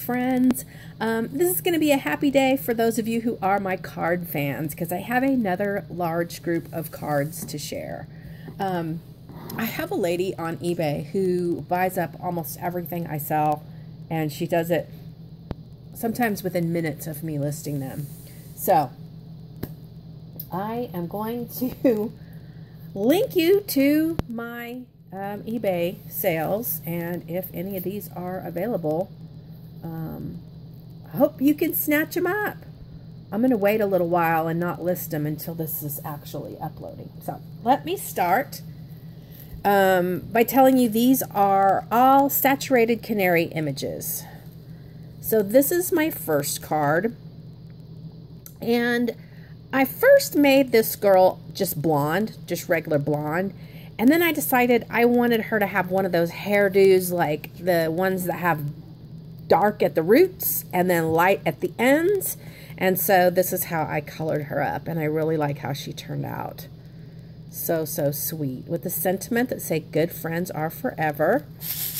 Friends, this is going to be a happy day for those of you who are my card fans, because I have another large group of cards to share. I have a lady on eBay who buys up almost everything I sell, and she does it sometimes within minutes of me listing them. So I am going to link you to my eBay sales, and if any of these are available, I hope you can snatch them up. I'm going to wait a little while and not list them until this is actually uploading. So let me start by telling you these are all saturated canary images. So this is my first card, and I first made this girl just blonde, just regular blonde, and then I decided I wanted her to have one of those hairdos, like the ones that have dark at the roots and then light at the ends. And so this is how I colored her up, and I really like how she turned out. So sweet, with the sentiment that say good friends are forever.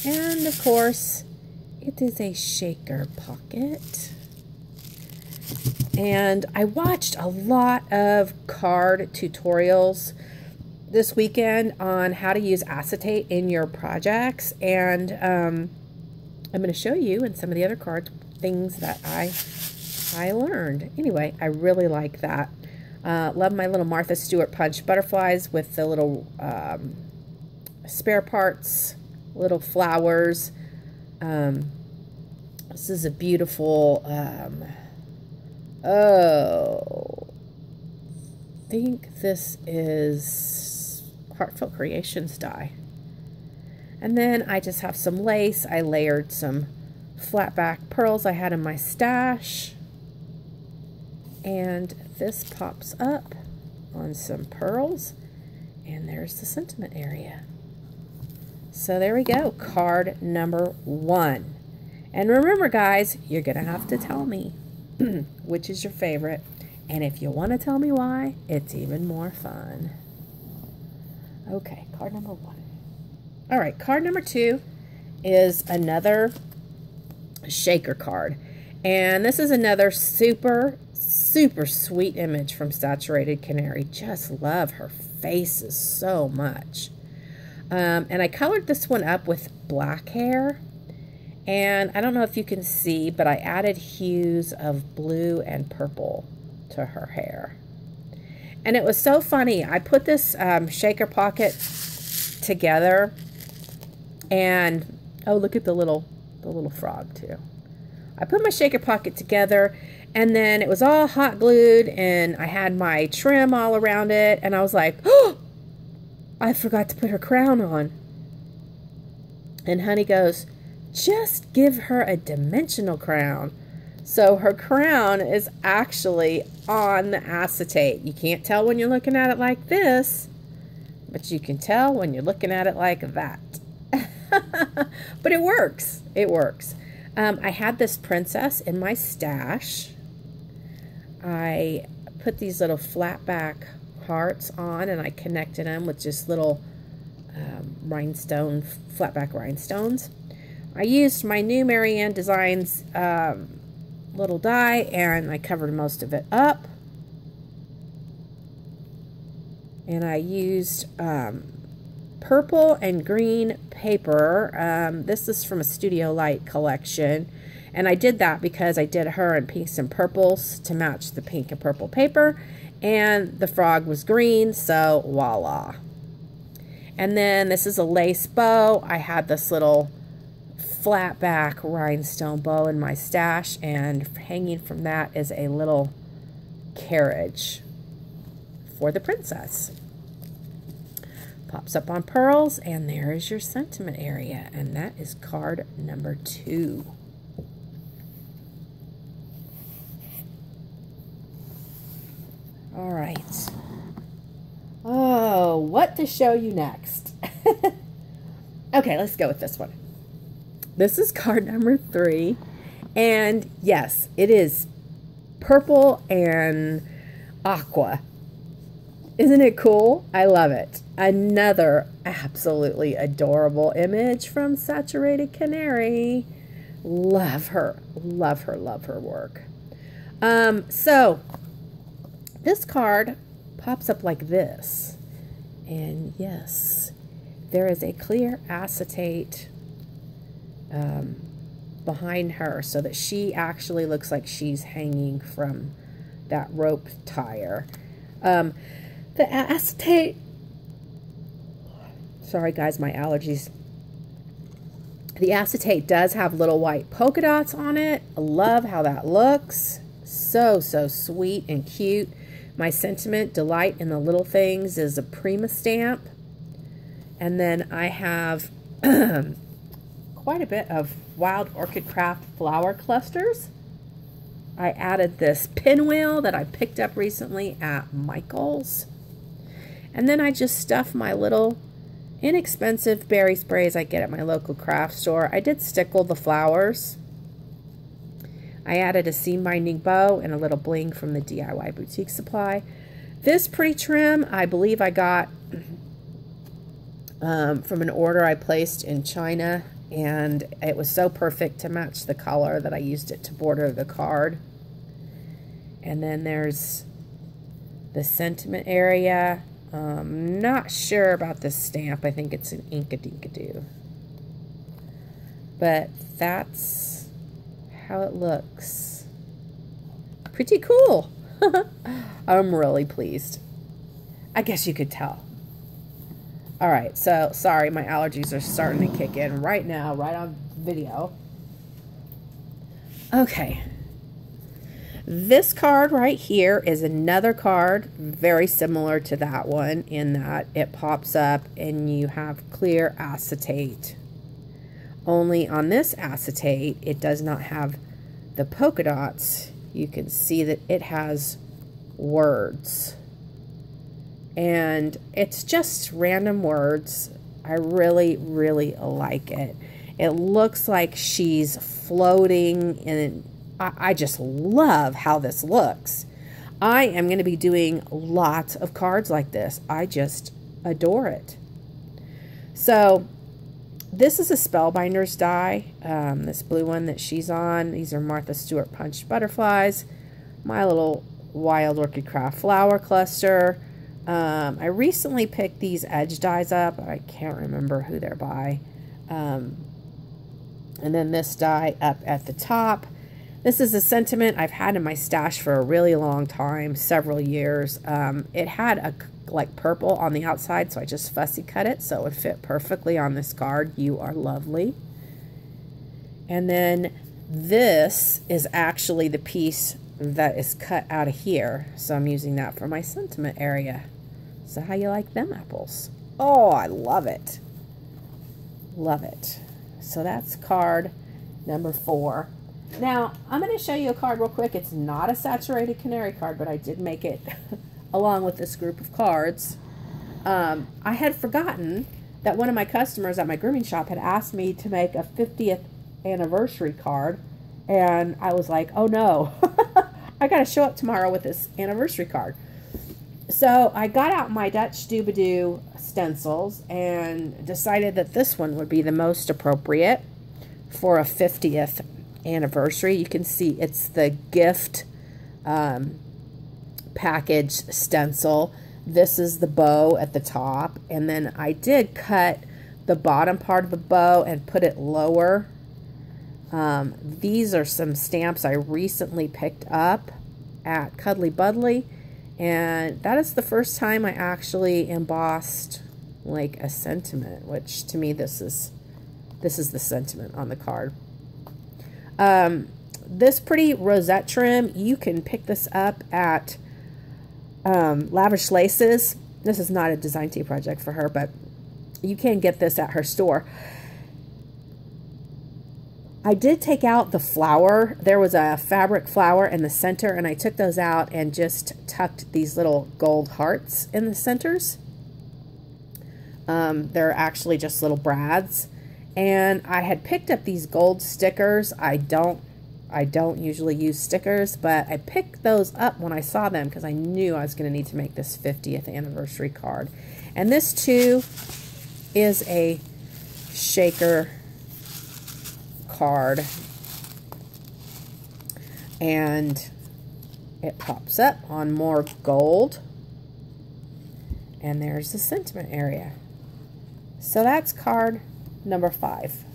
And of course it is a shaker pocket. And I watched a lot of card tutorials this weekend on how to use acetate in your projects, and I'm going to show you in some of the other cards things that I learned. Anyway, I really like that. Love my little Martha Stewart punch butterflies with the little spare parts, little flowers. This is a beautiful, I think this is Heartfelt Creations die. And then I just have some lace. I layered some flat back pearls I had in my stash. And this pops up on some pearls. And there's the sentiment area. So there we go. Card number 1. And remember, guys, you're going to have to tell me which is your favorite. And if you want to tell me why, it's even more fun. Okay, card number 1. All right, card number 2 is another shaker card. And this is another super sweet image from Saturated Canary. Just love her faces so much. And I colored this one up with black hair. And I don't know if you can see, but I added hues of blue and purple to her hair. And it was so funny. I put this shaker pocket together, and oh, look at the little frog too. I put my shaker pocket together, and then it was all hot glued, and I had my trim all around it, and I was like, oh, I forgot to put her crown on. And Honey goes, just give her a dimensional crown. So her crown is actually on the acetate. You can't tell when you're looking at it like this, but you can tell when you're looking at it like that. But it works. It works. I had this princess in my stash. I put these little flat back hearts on, and I connected them with just little flat back rhinestones. I used my new Marianne Designs little die, and I covered most of it up. And I used purple and green paper. This is from a Studio Light collection. And I did that because I did her in pinks and purples to match the pink and purple paper. And the frog was green, so voila. And then this is a lace bow. I had this little flat back rhinestone bow in my stash, and hanging from that is a little carriage for the princess. Pops up on pearls, and there is your sentiment area, and that is card number 2. All right. Oh, what to show you next? Okay, let's go with this one. This is card number 3, and yes, it is purple and aqua. Isn't it cool? I love it. Another absolutely adorable image from Saturated Canary. Love her. Love her, love her work. So this card pops up like this. And yes, there is a clear acetate behind her, so that she actually looks like she's hanging from that rope tire. The acetate, sorry guys, my allergies. The acetate does have little white polka dots on it. I love how that looks. So, so sweet and cute. My sentiment, Delight in the Little Things, is a Prima stamp. And then I have quite a bit of Wild Orchid Craft flower clusters. I added this pinwheel that I picked up recently at Michael's. And then I just stuffed my little inexpensive berry sprays I get at my local craft store. I did stickle the flowers. I added a seam binding bow and a little bling from the DIY Boutique Supply. This pretty trim, I believe I got from an order I placed in China, and it was so perfect to match the color that I used it to border the card. And then there's the sentiment area. Not sure about this stamp. I think it's an Inkadinkadoo. But that's how it looks. Pretty cool. I'm really pleased. I guess you could tell. Alright, so sorry, my allergies are starting to kick in right now, right on video. Okay. This card right here is another card very similar to that one, in that it pops up and you have clear acetate. Only on this acetate, it does not have the polka dots. You can see that it has words. And it's just random words. I really, really like it. It looks like she's floating, and I just love how this looks. I am going to be doing lots of cards like this. I just adore it. So this is a Spellbinders die. This blue one that she's on. These are Martha Stewart Punch Butterflies. My little Wild Orchid Craft flower cluster. I recently picked these edge dies up. I can't remember who they're by. And then this die up at the top. This is a sentiment I've had in my stash for a really long time, several years. It had a like purple on the outside, so I just fussy cut it so it would fit perfectly on this card. You are lovely. And then this is actually the piece that is cut out of here. So I'm using that for my sentiment area. So how you like them apples? Oh, I love it. Love it. So that's card number 4. Now, I'm going to show you a card real quick. It's not a saturated canary card, but I did make it along with this group of cards. I had forgotten that one of my customers at my grooming shop had asked me to make a 50th anniversary card. And I was like, oh no, I got to show up tomorrow with this anniversary card. So I got out my Dutch Doobadoo stencils and decided that this one would be the most appropriate for a 50th anniversary. You can see it's the gift package stencil. This is the bow at the top, and then I did cut the bottom part of the bow and put it lower. These are some stamps I recently picked up at Cuddly Buddly, and that is the first time I actually embossed like a sentiment, which to me this is the sentiment on the card. This pretty rosette trim, you can pick this up at Lavish Laces. This is not a design tee project for her, but you can get this at her store. I did take out the flower. There was a fabric flower in the center, and I took those out and just tucked these little gold hearts in the centers. They're actually just little brads. And I had picked up these gold stickers. I don't usually use stickers, but I picked those up when I saw them because I knew I was going to need to make this 50th anniversary card. And this too is a shaker card, and it pops up on more gold, and there's the sentiment area. So that's card number 5.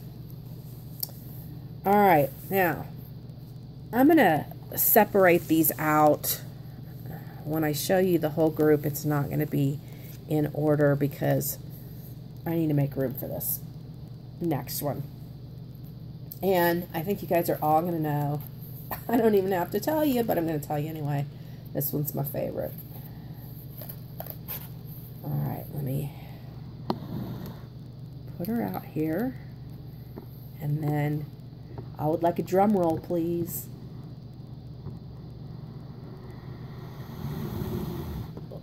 All right, now I'm gonna separate these out. When I show you the whole group, it's not going to be in order because I need to make room for this next one. And I think you guys are all going to know. I don't even have to tell you, but I'm going to tell you anyway. This one's my favorite. All right, let me put her out here. And then I would like a drum roll, please.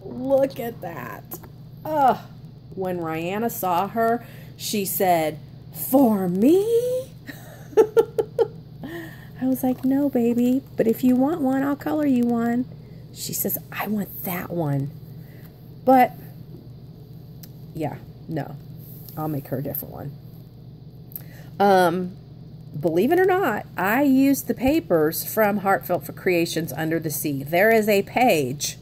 Look at that. Oh, when Rihanna saw her, she said, "For me?" I was like, "No, baby, but if you want one, I'll color you one." She says, "I want that one." But, yeah, no, I'll make her a different one. Believe it or not, I used the papers from Heartfelt for Creations Under the Sea. There is a page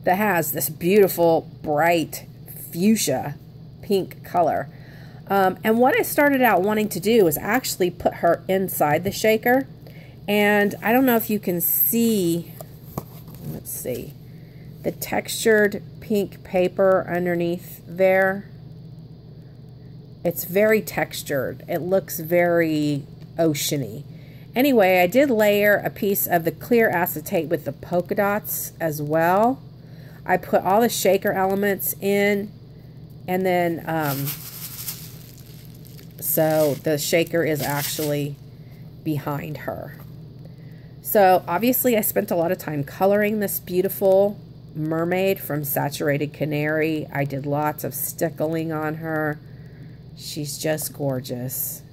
that has this beautiful, bright fuchsia pink color. And what I started out wanting to do was actually put her inside the shaker. And I don't know if you can see, let's see, the textured pink paper underneath there. It's very textured. It looks very oceany. Anyway, I did layer a piece of the clear acetate with the polka dots as well. I put all the shaker elements in, and then so the shaker is actually behind her. So obviously I spent a lot of time coloring this beautiful mermaid from Saturated Canary. I did lots of stickling on her. She's just gorgeous.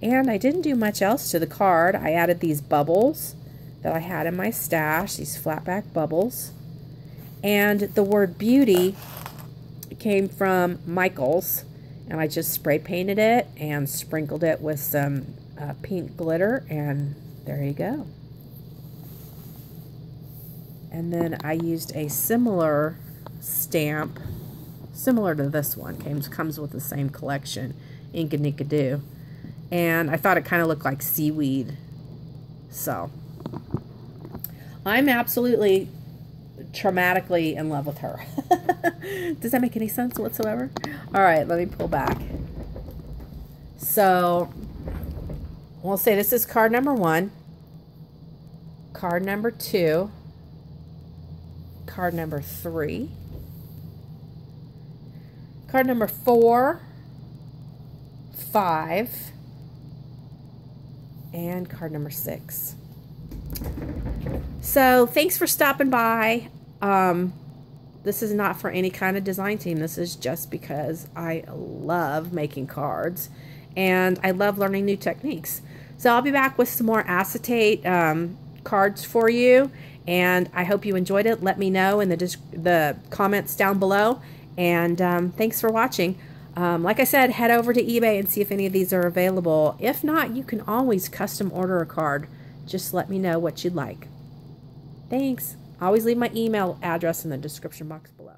And I didn't do much else to the card. I added these bubbles that I had in my stash, these flat back bubbles. And the word beauty came from Michael's, and I just spray painted it and sprinkled it with some pink glitter, and there you go. And then I used a similar stamp, similar to this one, comes with the same collection, Inkadoo, and I thought it kind of looked like seaweed. So I'm absolutely traumatically in love with her. Does that make any sense whatsoever? All right, let me pull back. So we'll say this is card number 1, card number 2, card number 3, card number 4, 5, and card number 6. So thanks for stopping by. This is not for any kind of design team. This is just because I love making cards and I love learning new techniques. So I'll be back with some more acetate cards for you, and I hope you enjoyed it. Let me know in the comments down below, and thanks for watching. Like I said, head over to eBay and see if any of these are available. If not, you can always custom order a card. Just let me know what you'd like. Thanks. Always leave my email address in the description box below.